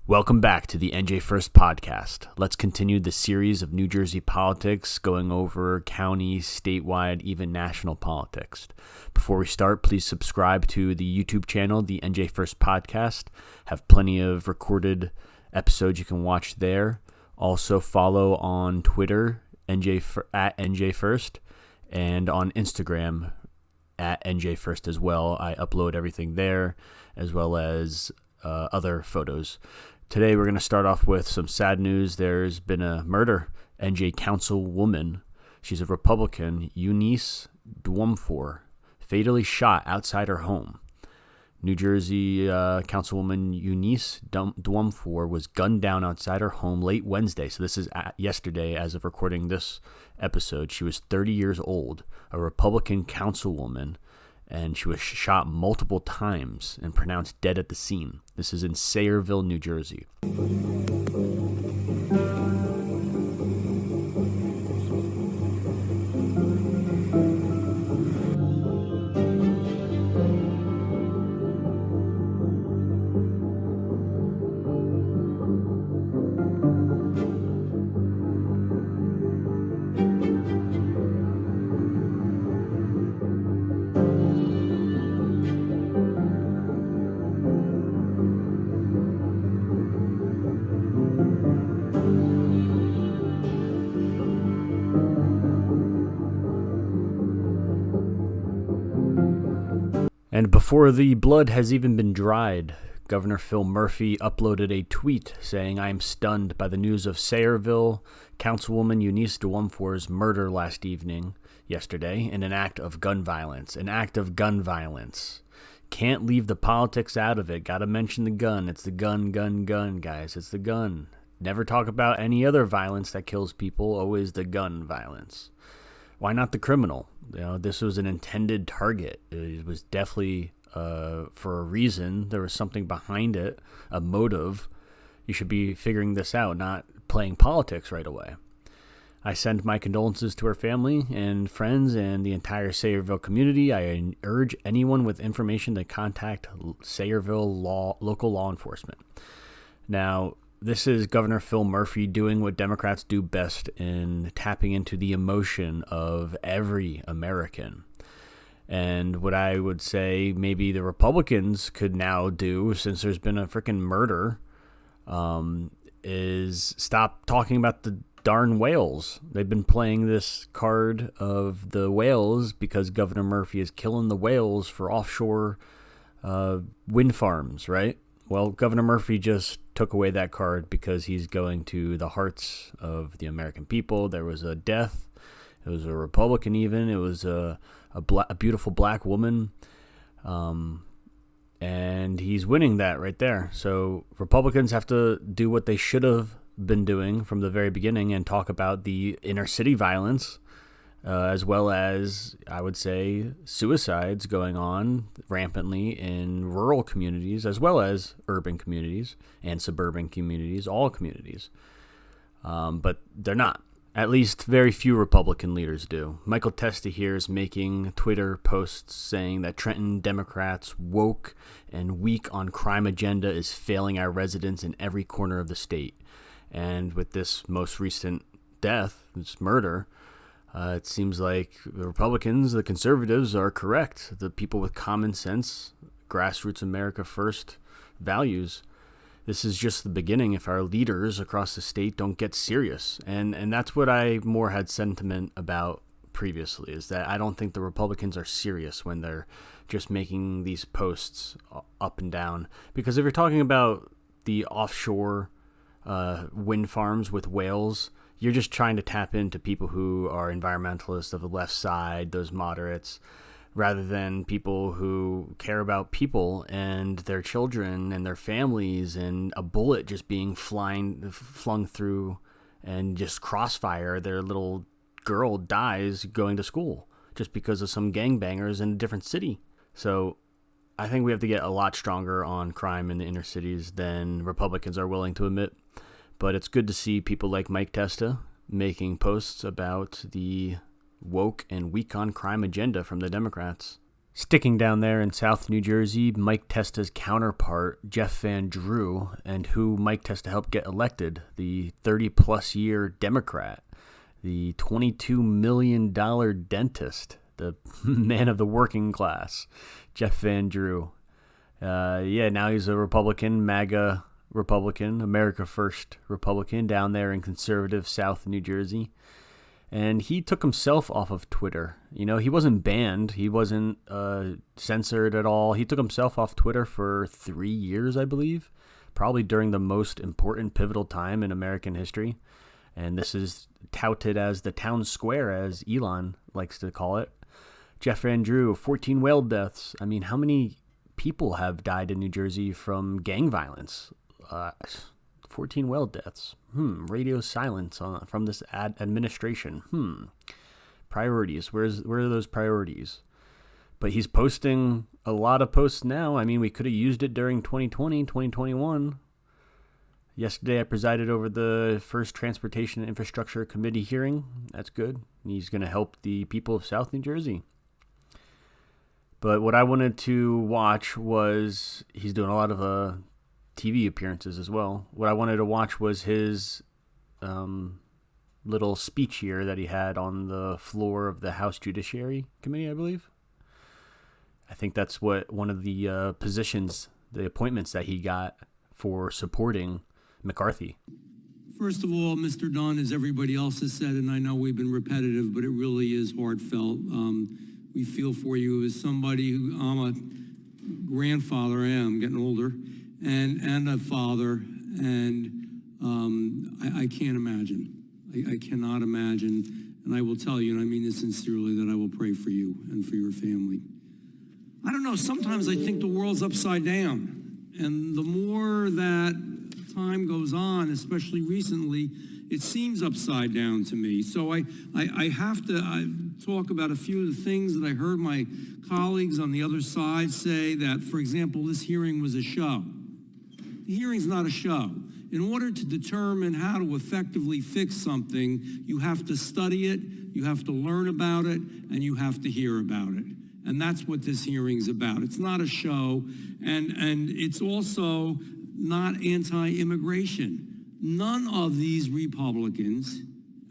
Welcome back to the NJ1ST podcast. Let's continue the series of New Jersey politics, going over county, statewide, even national politics. Before we start, please subscribe to the YouTube channel, the NJ1ST podcast. Have plenty of recorded episodes you can watch there. Also follow on Twitter, at NJ1ST, and on Instagram, at NJ1ST as well. I upload everything there, as well as other photos. Today we're going to start off with some sad news. There's been a murder. NJ councilwoman, she's a Republican, Eunice Dwumfor, fatally shot outside her home. New Jersey councilwoman Eunice Dwumfor was gunned down outside her home late Wednesday. So this is yesterday as of recording this episode. She was 30 years old, a Republican councilwoman, and she was shot multiple times and pronounced dead at the scene. This is in Sayreville, New Jersey. And before the blood has even been dried, Governor Phil Murphy uploaded a tweet saying, "I am stunned by the news of Sayreville Councilwoman Eunice Dwumfor's murder yesterday, in an act of gun violence. An act of gun violence. Can't leave the politics out of it. Gotta mention the gun. It's the gun, guys. It's the gun. Never talk about any other violence that kills people. Always the gun violence. Why not the criminal? This was an intended target. It was definitely for a reason. There was something behind it, a motive. You should be figuring this out, not playing politics right away. I send my condolences to her family and friends and the entire Sayreville community. I urge anyone with information to contact Sayreville local law enforcement." Now, this is Governor Phil Murphy doing what Democrats do best in tapping into the emotion of every American. And what I would say maybe the Republicans could now do, since there's been a freaking murder, is stop talking about the darn whales. They've been playing this card of the whales because Governor Murphy is killing the whales for offshore wind farms, right? Well, Governor Murphy just took away that card because he's going to the hearts of the American people. There was a death. It was a Republican even. It was a beautiful black woman. And he's winning that right there. So Republicans have to do what they should have been doing from the very beginning and talk about the inner city violence, as well as, I would say, suicides going on rampantly in rural communities, as well as urban communities and suburban communities, all communities. But they're not. At least very few Republican leaders do. Michael Testa here is making Twitter posts saying that Trenton Democrats' woke and weak on crime agenda is failing our residents in every corner of the state. And with this most recent death, this murder, it seems like the Republicans, the conservatives, are correct. The people with common sense, grassroots America first values. This is just the beginning if our leaders across the state don't get serious. And that's what I more had sentiment about previously, is that I don't think the Republicans are serious when they're just making these posts up and down. Because if you're talking about the offshore wind farms with whales, you're just trying to tap into people who are environmentalists of the left side, those moderates, rather than people who care about people and their children and their families, and a bullet just being flung through and just crossfire. Their little girl dies going to school just because of some gangbangers in a different city. So I think we have to get a lot stronger on crime in the inner cities than Republicans are willing to admit. But it's good to see people like Mike Testa making posts about the woke and weak on crime agenda from the Democrats. Sticking down there in South New Jersey, Mike Testa's counterpart, Jeff Van Drew, and who Mike Testa helped get elected, the 30-plus year Democrat, the $22 million dentist, the man of the working class, Jeff Van Drew. Now he's a Republican, MAGA Republican, America First Republican down there in conservative South New Jersey. And he took himself off of Twitter. You know, he wasn't banned. He wasn't censored at all. He took himself off Twitter for 3 years, I believe, probably during the most important pivotal time in American history. And this is touted as the town square, as Elon likes to call it. Jeff Van Drew, 14 whale deaths. I mean, how many people have died in New Jersey from gang violence? 14 whale deaths. Radio silence from this administration. Priorities. Where are those priorities? But he's posting a lot of posts now. I mean, we could have used it during 2020, 2021. Yesterday, I presided over the first Transportation and Infrastructure Committee hearing. That's good. He's going to help the people of South New Jersey. But what I wanted to watch was, he's doing a lot of TV appearances as well. What I wanted to watch was his little speech here that he had on the floor of the House Judiciary Committee, I believe. I think that's what one of the positions, the appointments that he got for supporting McCarthy. First of all, Mr. Dunn, as everybody else has said, and I know we've been repetitive, but it really is heartfelt. We feel for you as somebody who, I'm a grandfather, I'm getting older, and a father, and I can't imagine. I cannot imagine, and I will tell you, and I mean this sincerely, that I will pray for you and for your family. I don't know, sometimes I think the world's upside down, and the more that time goes on, especially recently, it seems upside down to me. So I have to talk about a few of the things that I heard my colleagues on the other side say, that, for example, this hearing was a show. The hearing's not a show. In order to determine how to effectively fix something, you have to study it, you have to learn about it, and you have to hear about it. And that's what this hearing's about. It's not a show, and it's also not anti-immigration. None of these Republicans,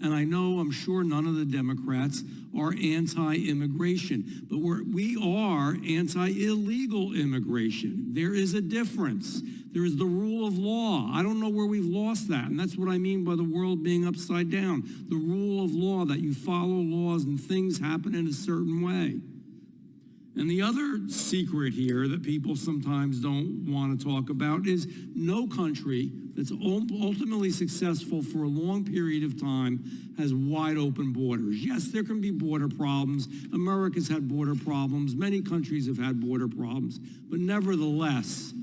and I'm sure none of the Democrats, are anti-immigration, but we are anti-illegal immigration. There is a difference. There is the rule of law. I don't know where we've lost that, and that's what I mean by the world being upside down. The rule of law, that you follow laws and things happen in a certain way. And the other secret here that people sometimes don't want to talk about is no country that's ultimately successful for a long period of time has wide open borders. Yes, there can be border problems. America's had border problems. Many countries have had border problems. But nevertheless,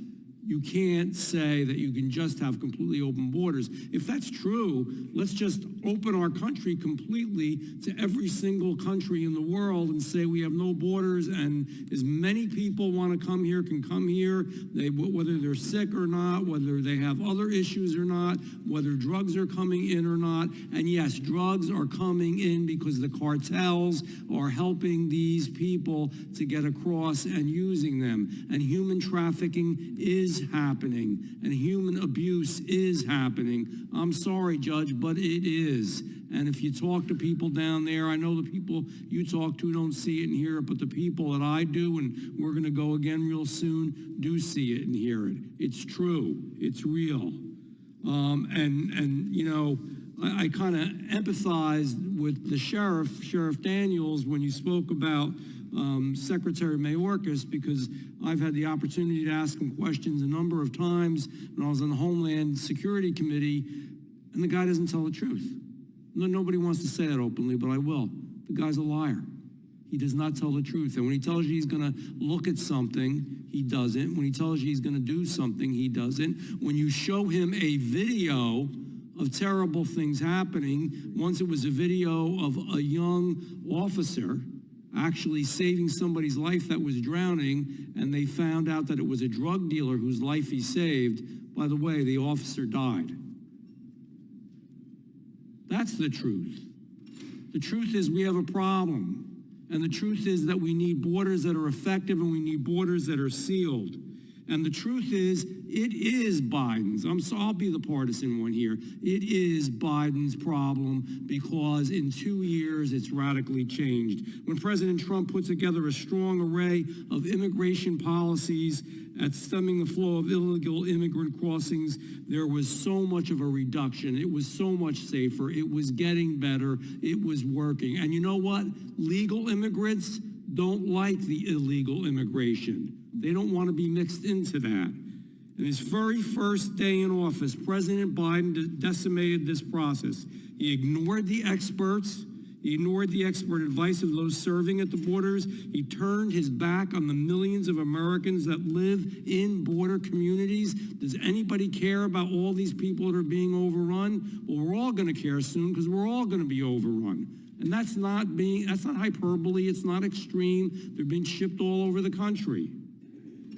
you can't say that you can just have completely open borders. If that's true, let's just open our country completely to every single country in the world and say we have no borders, and as many people want to come here can come here, whether they're sick or not, whether they have other issues or not, whether drugs are coming in or not. And yes, drugs are coming in because the cartels are helping these people to get across and using them. And human trafficking is happening, and human abuse is happening. I'm sorry, Judge, but it is. And if you talk to people down there, I know the people you talk to don't see it and hear it, but the people that I do, and we're going to go again real soon, do see it and hear it. It's true. It's real. I kind of empathized with the Sheriff Daniels, when you spoke about Secretary Mayorkas, because I've had the opportunity to ask him questions a number of times when I was on the Homeland Security Committee, and the guy doesn't tell the truth. Nobody wants to say that openly, but I will. The guy's a liar. He does not tell the truth. And when he tells you he's going to look at something, he doesn't. When he tells you he's going to do something, he doesn't. When you show him a video of terrible things happening, once it was a video of a young officer actually saving somebody's life that was drowning, and they found out that it was a drug dealer whose life he saved. By the way, the officer died. That's the truth. The truth is we have a problem. And the truth is that we need borders that are effective and we need borders that are sealed. And the truth is, it is Biden's. I'll be the partisan one here. It is Biden's problem because in 2 years, it's radically changed. When President Trump put together a strong array of immigration policies at stemming the flow of illegal immigrant crossings, there was so much of a reduction. It was so much safer. It was getting better. It was working. And you know what? Legal immigrants don't like the illegal immigration. They don't want to be mixed into that. In his very first day in office, President Biden decimated this process. He ignored the experts. He ignored the expert advice of those serving at the borders. He turned his back on the millions of Americans that live in border communities. Does anybody care about all these people that are being overrun? Well, we're all going to care soon because we're all going to be overrun. And that's not hyperbole. It's not extreme. They're being shipped all over the country.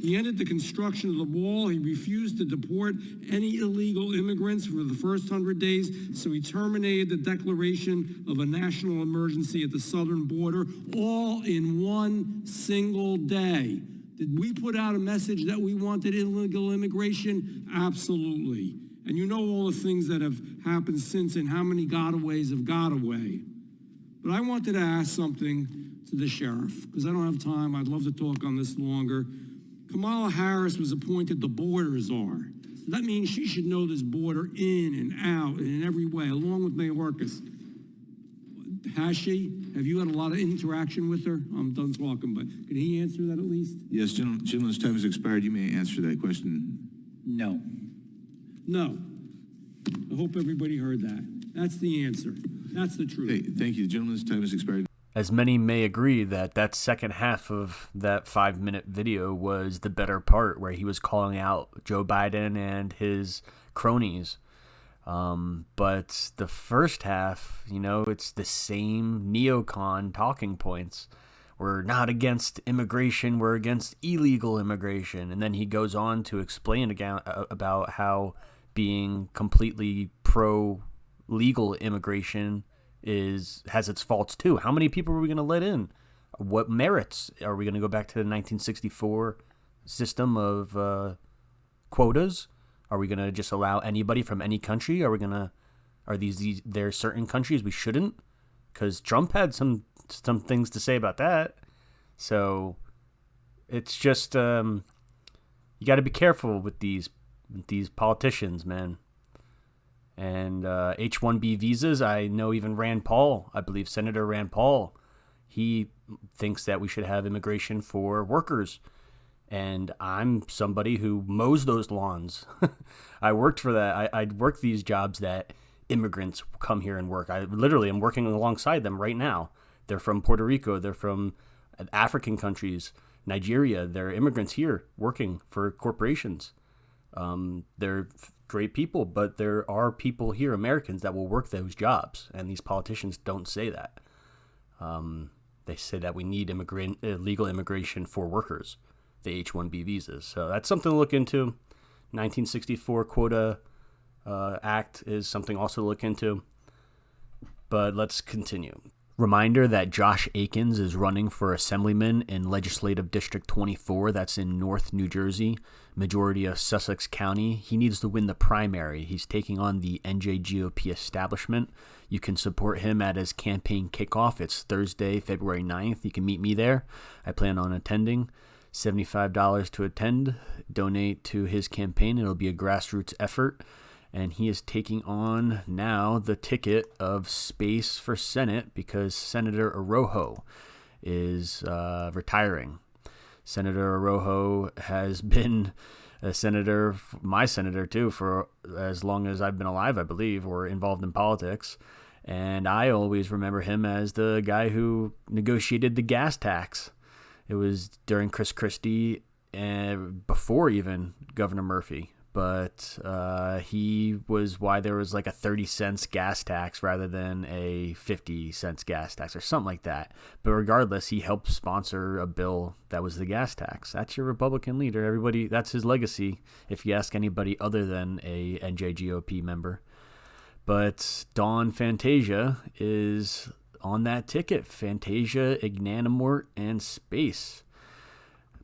He ended the construction of the wall. He refused to deport any illegal immigrants for the first 100 days, so he terminated the declaration of a national emergency at the southern border, all in one single day. Did we put out a message that we wanted illegal immigration? Absolutely. And you know all the things that have happened since and how many gotaways have got away. But I wanted to ask something to the sheriff, because I don't have time. I'd love to talk on this longer. Kamala Harris was appointed the border czar. So that means she should know this border in and out and in every way, along with Mayorkas. Has she? Have you had a lot of interaction with her? I'm done talking, but can he answer that at least? Yes, gentleman's time has expired. You may answer that question. No. No. I hope everybody heard that. That's the answer. That's the truth. Okay, thank you. The gentleman's time has expired. As many may agree that second half of that 5-minute video was the better part, where he was calling out Joe Biden and his cronies. But the first half, it's the same neocon talking points. We're not against immigration, we're against illegal immigration. And then he goes on to explain again about how being completely pro-legal immigration has its faults too. How many people are we going to let in? What merits? Are we going to go back to the 1964 system of quotas? Are we going to just allow anybody from any country? Are there certain countries we shouldn't? Because Trump had some things to say about that. So it's just you got to be careful with these politicians, man. And H-1B visas, I know even Rand Paul, I believe Senator Rand Paul, he thinks that we should have immigration for workers. And I'm somebody who mows those lawns. I worked for that. I worked these jobs that immigrants come here and work. I literally am working alongside them right now. They're from Puerto Rico. They're from African countries, Nigeria. They're immigrants here working for corporations. They're great people, but there are people here, Americans, that will work those jobs, and these politicians don't say that. They say that we need legal immigration for workers, the H-1B visas. So that's something to look into. 1964 Quota Act is something also to look into. But let's continue. Reminder that Josh Akins is running for Assemblyman in Legislative District 24. That's in North New Jersey, majority of Sussex County. He needs to win the primary. He's taking on the NJGOP establishment. You can support him at his campaign kickoff. It's Thursday, February 9th. You can meet me there. I plan on attending. $75 to attend. Donate to his campaign. It'll be a grassroots effort. And he is taking on now the ticket of space for Senate because Senator Arrojo is retiring. Senator Arrojo has been a senator, my senator too, for as long as I've been alive, I believe, or involved in politics. And I always remember him as the guy who negotiated the gas tax. It was during Chris Christie and before even Governor Murphy. But he was why there was like a 30 cents gas tax rather than a 50 cents gas tax or something like that. But regardless, he helped sponsor a bill that was the gas tax. That's your Republican leader. Everybody, that's his legacy if you ask anybody other than a NJGOP member. But Dawn Fantasia is on that ticket: Fantasia, Ignanimort, and Space.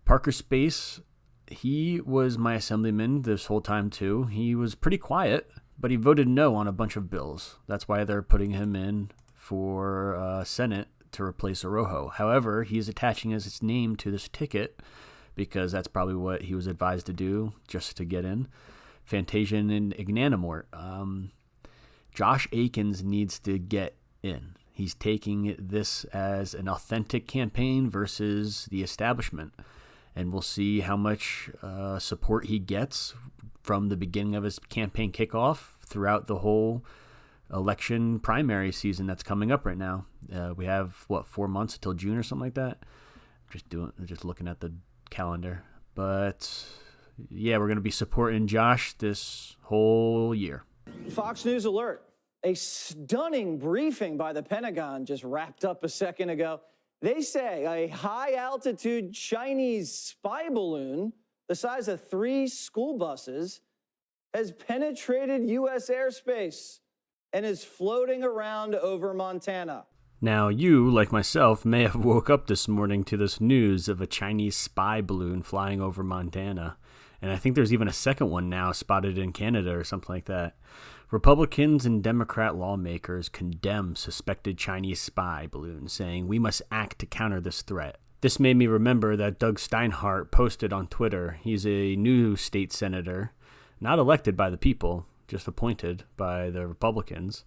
Parker Space, he was my assemblyman this whole time too. He was pretty quiet, but he voted no on a bunch of bills. That's why they're putting him in for Senate to replace Orojo. However, he's attaching his name to this ticket because that's probably what he was advised to do just to get in. Fantasia and Ignanimort. Josh Akins needs to get in. He's taking this as an authentic campaign versus the establishment. And we'll see how much support he gets from the beginning of his campaign kickoff throughout the whole election primary season that's coming up right now. We have, 4 months until June or something like that? Just looking at the calendar. But yeah, we're going to be supporting Josh this whole year. Fox News alert. A stunning briefing by the Pentagon just wrapped up a second ago. They say a high-altitude Chinese spy balloon the size of 3 school buses has penetrated U.S. airspace and is floating around over Montana. Now, you, like myself, may have woke up this morning to this news of a Chinese spy balloon flying over Montana. And I think there's even a second one now spotted in Canada or something like that. Republicans and Democrat lawmakers condemn suspected Chinese spy balloons, saying we must act to counter this threat. This made me remember that Doug Steinhardt posted on Twitter. He's a new state senator, not elected by the people, just appointed by the Republicans.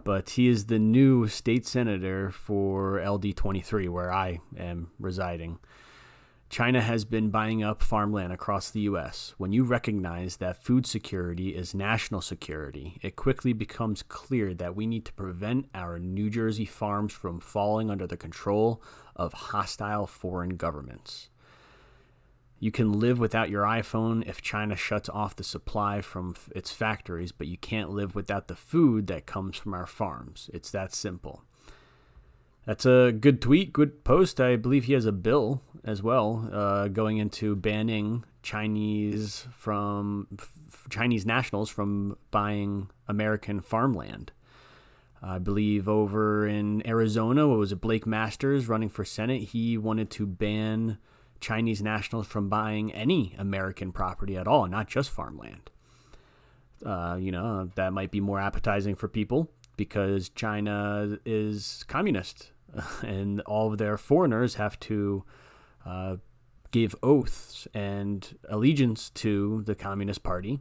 But he is the new state senator for LD23, where I am residing. China has been buying up farmland across the U.S. When you recognize that food security is national security, it quickly becomes clear that we need to prevent our New Jersey farms from falling under the control of hostile foreign governments. You can live without your iPhone if China shuts off the supply from its factories, but you can't live without the food that comes from our farms. It's that simple. That's a good tweet, good post. I believe he has a bill as well going into banning Chinese nationals from buying American farmland. I believe over in Arizona, what was it, Blake Masters running for Senate, he wanted to ban Chinese nationals from buying any American property at all, not just farmland. That might be more appetizing for people because China is communist and all of their foreigners have to give oaths and allegiance to the Communist Party.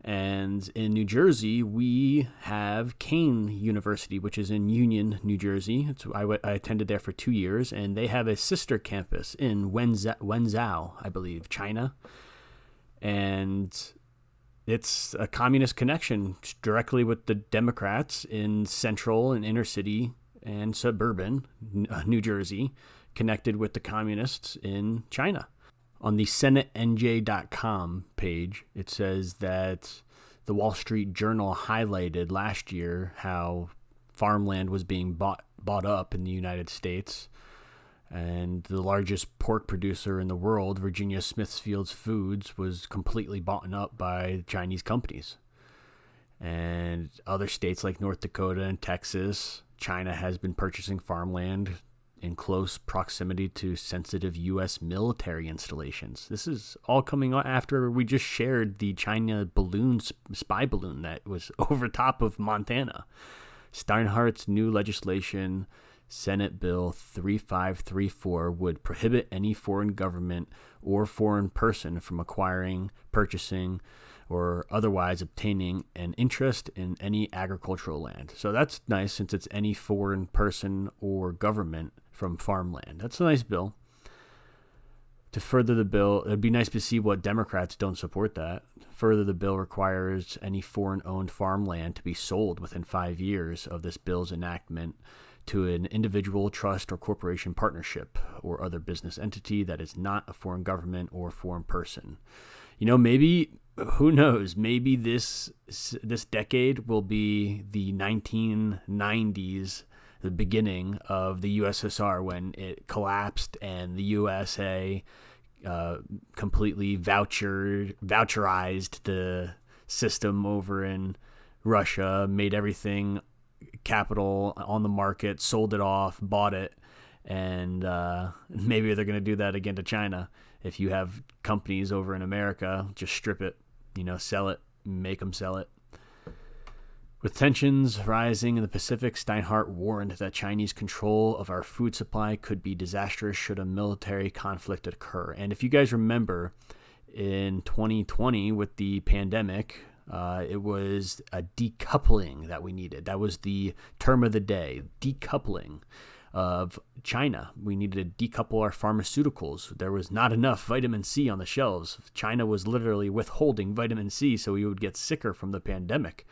And in New Jersey, we have Kean University, which is in Union, New Jersey. I attended there for 2 years, and they have a sister campus in Wenzhou, I believe, China. And it's a communist connection directly with the Democrats in central and inner city and suburban New Jersey, connected with the communists in China. On the SenateNJ.com page, it says that the Wall Street Journal highlighted last year how farmland was being bought up in the United States. And the largest pork producer in the world, Virginia Smithfield Foods, was completely bought up by Chinese companies. And other states like North Dakota and Texas, China has been purchasing farmland in close proximity to sensitive U.S. military installations. This is all coming after we just shared the China spy balloon that was over top of Montana. Steinhardt's new legislation, Senate Bill 3534, would prohibit any foreign government or foreign person from acquiring, purchasing, or otherwise obtaining an interest in any agricultural land. So that's nice, since it's any foreign person or government from farmland. That's a nice bill. To further the bill, it'd be nice to see what Democrats don't support that. Further, the bill requires any foreign-owned farmland to be sold within 5 years of this bill's enactment to an individual, trust, or corporation partnership or other business entity that is not a foreign government or foreign person. Maybe, who knows, maybe this decade will be the 1990s, the beginning of the USSR, when it collapsed and the USA completely voucherized the system over in Russia, made everything capital on the market, sold it off, bought it, and maybe they're going to do that again to China. If you have companies over in America, just strip it, sell it, make them sell it. With tensions rising in the Pacific, Steinhardt warned that Chinese control of our food supply could be disastrous should a military conflict occur. And if you guys remember, in 2020 with the pandemic, it was a decoupling that we needed. That was the term of the day, decoupling of China. We needed to decouple our pharmaceuticals. There was not enough vitamin C on the shelves. China was literally withholding vitamin C so we would get sicker from the pandemic.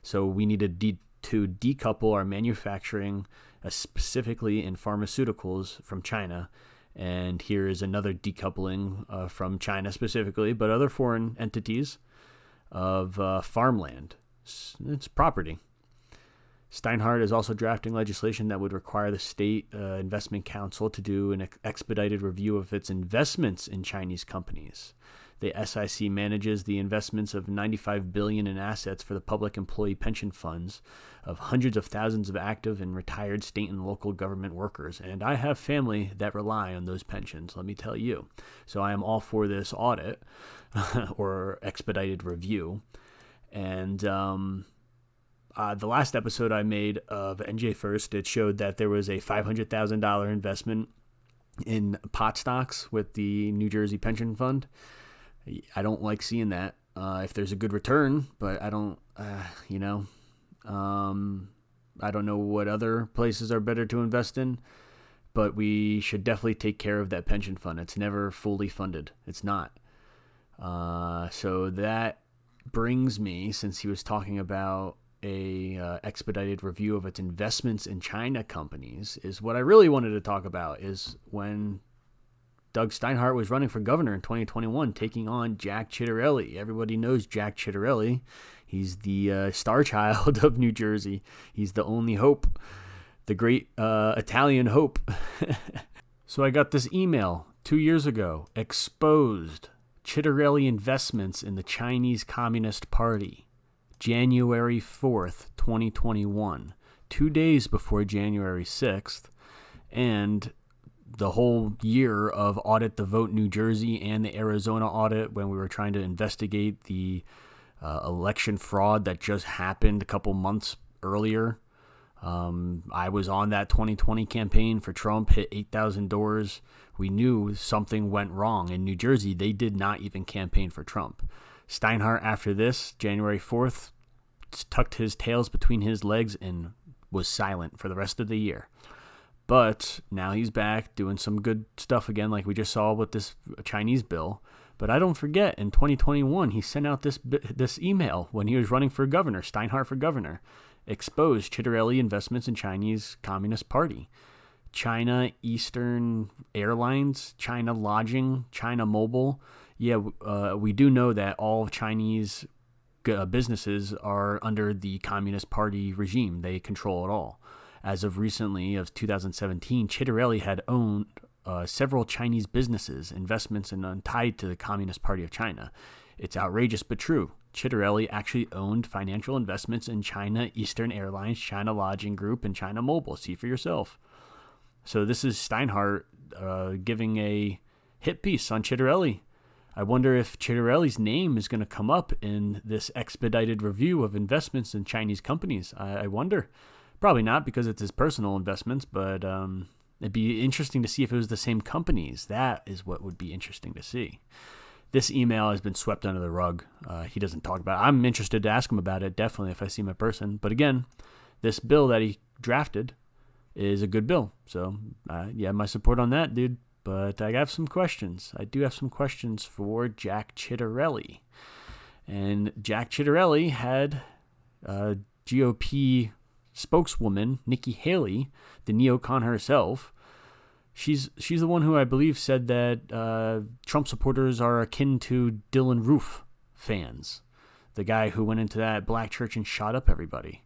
So we needed to decouple our manufacturing, specifically in pharmaceuticals, from China. And here is another decoupling from China specifically, but other foreign entities of farmland. It's property. Steinhardt is also drafting legislation that would require the State Investment Council to do an expedited review of its investments in Chinese companies. The SIC manages the investments of $95 billion in assets for the public employee pension funds of hundreds of thousands of active and retired state and local government workers. And I have family that rely on those pensions, let me tell you. So I am all for this audit or expedited review. And the last episode I made of NJ1ST, it showed that there was a $500,000 investment in pot stocks with the New Jersey pension fund. I don't like seeing that if there's a good return, but I don't, I don't know what other places are better to invest in, but we should definitely take care of that pension fund. It's never fully funded. It's not. So that brings me, since he was talking about a expedited review of its investments in China companies, is what I really wanted to talk about is when Doug Steinhardt was running for governor in 2021, taking on Jack Ciattarelli. Everybody knows Jack Ciattarelli. He's the star child of New Jersey. He's the only hope, the great Italian hope. So I got this email 2 years ago, exposed Ciattarelli investments in the Chinese Communist Party, January 4th, 2021, 2 days before January 6th, and the whole year of Audit the Vote New Jersey and the Arizona audit when we were trying to investigate the election fraud that just happened a couple months earlier. I was on that 2020 campaign for Trump, hit 8,000 doors. We knew something went wrong. In New Jersey, they did not even campaign for Trump. Steinhardt, after this, January 4th, tucked his tails between his legs and was silent for the rest of the year. But now he's back doing some good stuff again, like we just saw with this Chinese bill. But I don't forget, in 2021, he sent out this email when he was running for governor, Steinhardt for governor, exposed Ciattarelli investments in Chinese Communist Party, China Eastern Airlines, China Lodging, China Mobile. Yeah, we do know that all Chinese businesses are under the Communist Party regime. They control it all. As of recently, of 2017, Ciattarelli had owned several Chinese businesses, investments, and tied to the Communist Party of China. It's outrageous but true. Ciattarelli actually owned financial investments in China Eastern Airlines, China Lodging Group, and China Mobile. See for yourself. So this is Steinhardt giving a hit piece on Ciattarelli. I wonder if Ciattarelli's name is going to come up in this expedited review of investments in Chinese companies. I wonder. Probably not, because it's his personal investments, but it'd be interesting to see if it was the same companies. That is what would be interesting to see. This email has been swept under the rug. He doesn't talk about it. I'm interested to ask him about it, definitely, if I see him in person. But again, this bill that he drafted is a good bill. So, yeah, my support on that, dude. But I have some questions. I do have some questions for Jack Ciattarelli. And Jack Ciattarelli had GOP spokeswoman Nikki Haley, the neocon herself. She's the one who I believe said that Trump supporters are akin to Dylan Roof fans, the guy who went into that black church and shot up everybody.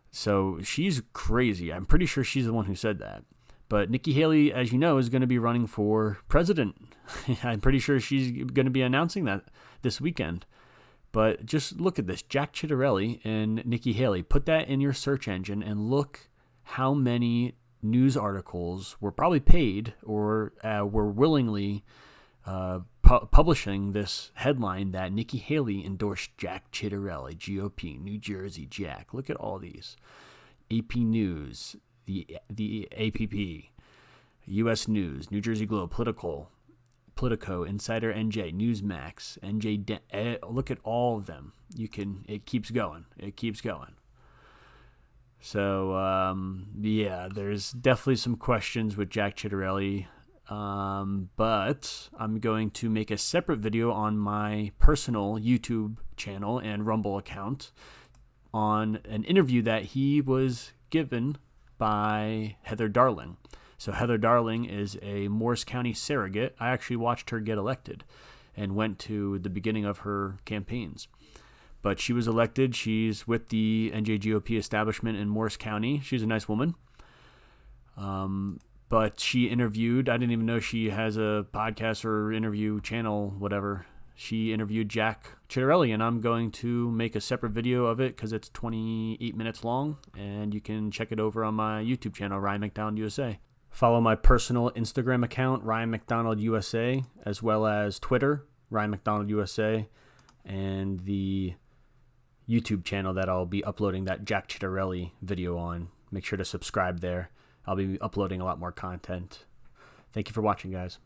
So she's crazy. I'm pretty sure she's the one who said that. But Nikki Haley, as you know, is going to be running for president. I'm pretty sure she's going to be announcing that this weekend. But just look at this, Jack Ciattarelli and Nikki Haley. Put that in your search engine and look how many news articles were probably paid or were willingly publishing this headline that Nikki Haley endorsed Jack Ciattarelli, GOP, New Jersey Jack. Look at all these. AP News, the APP, U.S. News, New Jersey Globe, Politico, Insider NJ, Newsmax, look at all of them. It keeps going. It keeps going. So, yeah, there's definitely some questions with Jack Ciattarelli. But I'm going to make a separate video on my personal YouTube channel and Rumble account on an interview that he was given by Heather Darling. So Heather Darling is a Morris County surrogate. I actually watched her get elected and went to the beginning of her campaigns. But she was elected. She's with the NJGOP establishment in Morris County. She's a nice woman. But she interviewed, I didn't even know she has a podcast or interview channel, whatever. She interviewed Jack Ciattarelli, and I'm going to make a separate video of it because it's 28 minutes long, and you can check it over on my YouTube channel, Ryan McDonald USA. Follow my personal Instagram account, Ryan McDonald USA, as well as Twitter, Ryan McDonald USA, and the YouTube channel that I'll be uploading that Jack Ciattarelli video on. Make sure to subscribe there. I'll be uploading a lot more content. Thank you for watching, guys.